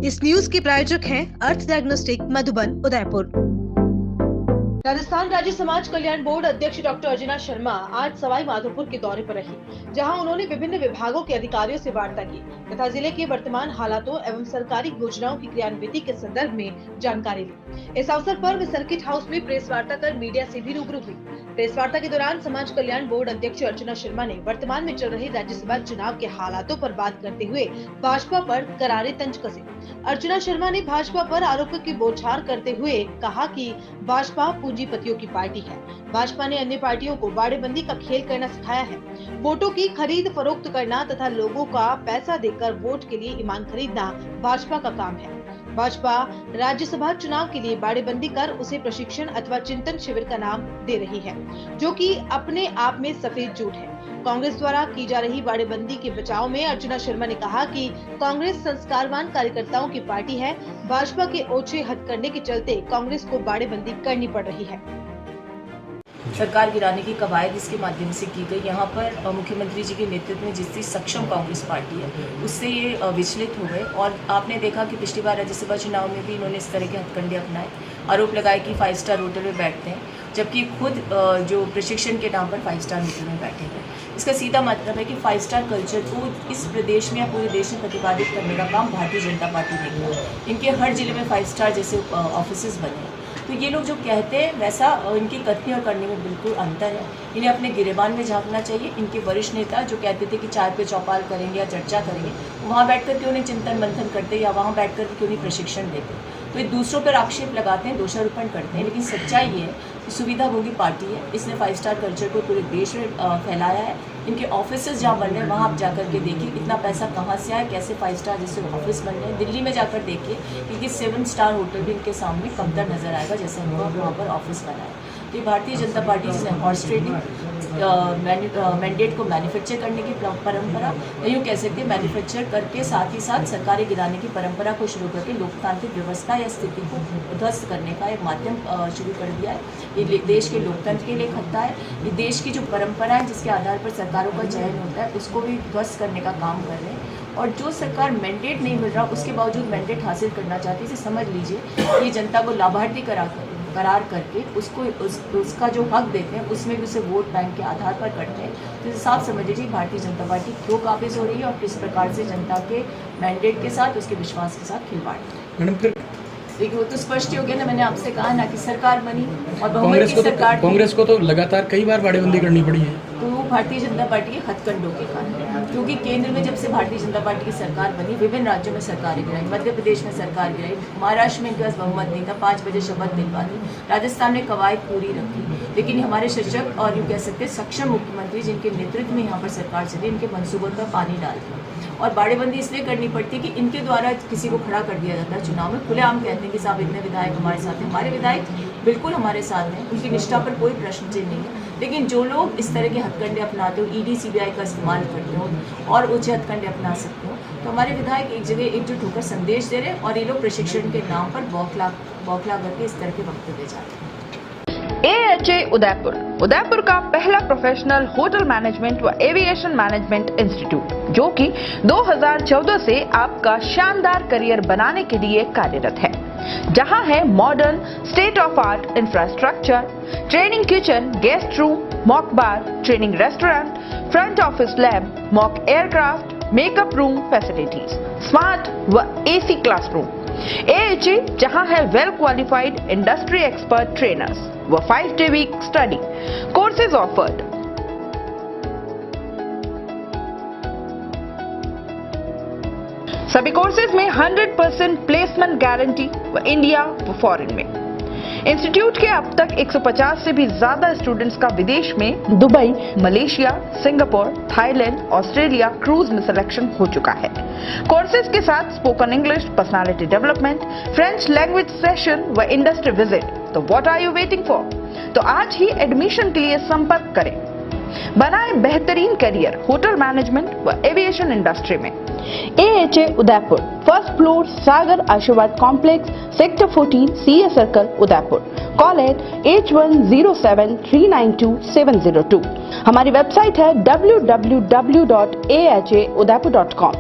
इस न्यूज के प्रायोजक हैं अर्थ डायग्नोस्टिक मधुबन उदयपुर। राजस्थान राज्य समाज कल्याण बोर्ड अध्यक्ष डॉक्टर अर्चना शर्मा आज सवाई माधोपुर के दौरे पर रही, जहां उन्होंने विभिन्न विभागों के अधिकारियों से वार्ता की तथा जिले के वर्तमान हालातों एवं सरकारी योजनाओं की क्रियान्विति के संदर्भ में जानकारी ली। इस अवसर पर वे सर्किट हाउस में प्रेस वार्ता कर मीडिया से भी रूबरू हुई। प्रेस वार्ता के दौरान समाज कल्याण बोर्ड अध्यक्ष अर्चना शर्मा ने वर्तमान में चल रहे राज्यसभा चुनाव के हालातों पर बात करते हुए भाजपा पर करारे तंज कसे। अर्चना शर्मा ने भाजपा पर आरोपों की बौछार करते हुए कहा कि भाजपा पूंजीपतियों की पार्टी है। भाजपा ने अन्य पार्टियों को बाड़ेबंदी का खेल करना सिखाया है। वोटों की खरीद फरोख्त करना तथा लोगों का पैसा देकर वोट के लिए ईमान खरीदना भाजपा का काम है। भाजपा राज्यसभा चुनाव के लिए बाड़ेबंदी कर उसे प्रशिक्षण अथवा चिंतन शिविर का नाम दे रही है, जो कि अपने आप में सफेद झूठ है। कांग्रेस द्वारा की जा रही बाड़ेबंदी के बचाव में अर्चना शर्मा ने कहा कि कांग्रेस संस्कारवान कार्यकर्ताओं की पार्टी है। भाजपा के ओछे हद करने के चलते कांग्रेस को बाड़ेबंदी करनी पड़ रही है। सरकार गिराने की कवायद इसके माध्यम से की गई। यहाँ पर मुख्यमंत्री जी के नेतृत्व में जितनी सक्षम कांग्रेस पार्टी है उससे ये विचलित हो गए। और आपने देखा कि पिछली बार राज्यसभा चुनाव में भी इन्होंने इस तरह के हथकंडे अपनाए, आरोप लगाए कि 5 स्टार होटल में बैठते हैं, जबकि खुद जो प्रशिक्षण के नाम पर 5 स्टार होटल में बैठे हैं। इसका सीधा मतलब है कि 5 स्टार कल्चर को इस प्रदेश में या पूरे देश में प्रतिपादित करने का काम भारतीय जनता पार्टी ने किया। इनके हर जिले में 5 स्टार जैसे ऑफिसेज बने हैं। तो ये लोग जो कहते हैं वैसा इनकी कथनी और करने में बिल्कुल अंतर है। इन्हें अपने गिरेबान में झांकना चाहिए। इनके वरिष्ठ नेता जो कहते थे कि चाय पे चौपाल करेंगे या चर्चा करेंगे, वहाँ बैठकर क्यों नहीं चिंतन मंथन करते या वहाँ बैठकर क्यों नहीं प्रशिक्षण देते। तो ये दूसरों पर आक्षेप लगाते हैं, दोषारोपण करते हैं, लेकिन सच्चाई ये है कि सुविधाभोगी पार्टी है। इसने 5 स्टार कल्चर को पूरे देश में फैलाया है। इनके ऑफिसेज जहाँ बन रहे हैं वहाँ आप जाकर के देखिए इतना पैसा कहाँ से आया, कैसे 5 स्टार जैसे ऑफिस बन रहे हैं। दिल्ली में जाकर देखिए क्योंकि 7 स्टार होटल भी इनके सामने कमतर नजर आएगा जैसे उनका वहाँ पर ऑफिस बना है। तो ये भारतीय जनता पार्टी जिसने हॉर्स ट्रेडिंग मैंडेट को मैन्युफैक्चर करने की परंपरा, यूँ कह सकते हैं मैन्युफैक्चर करके साथ ही साथ सरकारें गिराने की परंपरा को शुरू करके लोकतांत्रिक व्यवस्था या स्थिति को ध्वस्त करने का एक माध्यम शुरू कर दिया है। ये देश के लोकतंत्र के लिए खतरा है। ये देश की जो परंपरा है जिसके आधार पर सरकारों का चयन होता है उसको भी ध्वस्त करने का काम कर रहे हैं। और जो सरकार मैंडेट नहीं मिल रहा उसके बावजूद मैंडेट हासिल करना चाहती है, इसे समझ लीजिए ये जनता को लाभार्थी करार करके उसको उसका जो हक देते हैं उसमें भी उसे वोट बैंक के आधार पर करते हैं। तो साफ समझ लीजिए भारतीय जनता पार्टी क्यों काबिज हो रही है और किस प्रकार से जनता के मैंडेट के साथ उसके विश्वास के साथ खिलवाड़। देखिए वो तो स्पष्ट हो गया ना, मैंने आपसे कहा ना कि सरकार बनी और बहुमत की सरकार। कांग्रेस को तो लगातार कई बार बाड़ेबंदी करनी पड़ी है। तो भारतीय जनता पार्टी के हथकंडों के कारण, क्योंकि केंद्र में जब से भारतीय जनता पार्टी की सरकार बनी विभिन्न राज्यों में सरकारें गिराई, मध्य प्रदेश में सरकार गिराई, महाराष्ट्र में इनके पास बहुमत नहीं था, 5 बजे शपथ दिलवा दी, राजस्थान में कवायद पूरी रखी। लेकिन हमारे सशक्त और यूँ कह सकते सक्षम मुख्यमंत्री जिनके नेतृत्व में यहाँ पर सरकार चली, इनके मनसूबों पर पानी डाल दिया। और बाड़ेबंदी इसलिए करनी पड़ती है कि इनके द्वारा किसी को खड़ा कर दिया जाता है चुनाव में। खुलेआम कहते हैं कि साहब इतने विधायक हमारे साथ हैं। हमारे विधायक बिल्कुल हमारे साथ हैं, उनकी निष्ठा पर कोई प्रश्न चिन्ह नहीं है। लेकिन जो लोग इस तरह के हथकंडे अपनाते हो, ईडी सीबीआई का इस्तेमाल करते हो और ऊंचे हथकंडे अपना सकते हो, तो हमारे विधायक एक जगह एकजुट होकर संदेश दे रहे हैं और ये लोग प्रशिक्षण के नाम पर बौखला करके इस तरह के वक्तव्य जाते हैं। AHA उदयपुर, उदयपुर का पहला प्रोफेशनल होटल मैनेजमेंट व एविएशन मैनेजमेंट इंस्टीट्यूट, जो कि 2014 से आपका शानदार करियर बनाने के लिए कार्यरत है। जहां है modern state of art infrastructure, training kitchen, guest room, mock bar, training restaurant, front office lab, mock aircraft, makeup room facilities, smart व AC क्लासरूम। AHA जहां है well qualified industry expert trainers व 5-day week study courses offered. सभी courses में 100% placement guarantee व India व foreign में। Institute के अब तक 150 से भी ज्यादा स्टूडेंट्स का विदेश में Dubai, Malaysia, Singapore, Thailand, Australia cruise में सिलेक्शन हो चुका है। कोर्सेज के साथ spoken English, personality development, French language session व इंडस्ट्री विजिट। तो what are you waiting for? तो आज ही एडमिशन के लिए संपर्क करें। बनाए बेहतरीन करियर होटल मैनेजमेंट व एविएशन इंडस्ट्री में। AHA उदयपुर, फर्स्ट फ्लोर, सागर आशीर्वाद complex, sector 14, CA circle, Udaipur. Call at 8107392702। हमारी वेबसाइट है www.ahaudaipur.com।